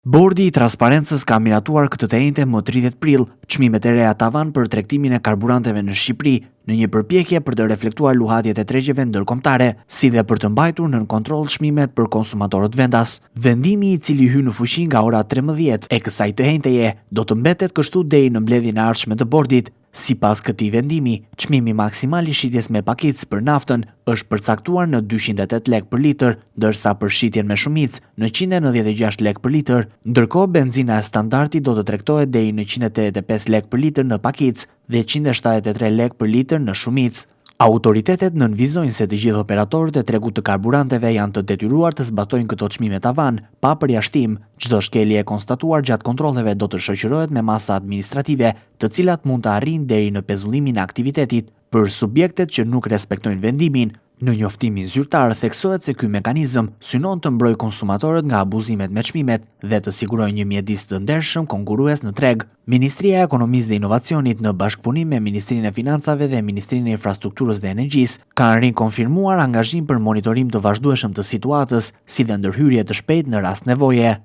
Bordi i Transparencës ka miratuar këtë të njëjtën më 30 prill çmimet e reja tavan për tregtimin e karburanteve në Shqipëri, në një përpjekje për të reflektuar luhatjet e tregjeve ndërkombëtare, si dhe për të mbajtur nën kontroll çmimet për konsumatorët vendas. Vendimi, i cili hyn në fuqi nga ora 13 e kësaj të njëjtëje, do të mbetet kështu deri në mbledhjen e ardhshme të bordit. Sipas këtij vendimi, çmimi maksimal i shitjes me pakicë për naftën është përcaktuar në 208 lekë për litër, ndërsa për shitjen me shumicë në 196 lekë për litër, ndërkohë benzina e standardi do të tregtohet deri në 185 lekë për litër në pakicë dhe 173 lekë për litër në shumicë. Autoritetet nënvizojnë se të gjithë operatorët e tregut të karburanteve janë të detyruar të zbatojnë këto çmime tavan, pa përjashtim. Çdo shkelje e konstatuar gjatë kontrolleve do të shoqërohet me masa administrative, të cilat mund të arrijnë deri në pezullimin e aktivitetit. Për subjektet që nuk respektojnë vendimin, në njoftimin zyrtar theksohet se ky mekanizëm synon të mbrojë konsumatorët nga abuzimet me çmimet dhe të sigurojë një mjedis të ndershëm konkurrues në treg. Ministria e Ekonomisë dhe Inovacionit në bashkëpunim me Ministrinë e Financave dhe Ministrinë e Infrastrukturës dhe Energjisë kanë rikonfirmuar angazhim për monitorim të vazhdueshëm të situatës, si dhe ndërhyrje të shpejtë në rast nevoje.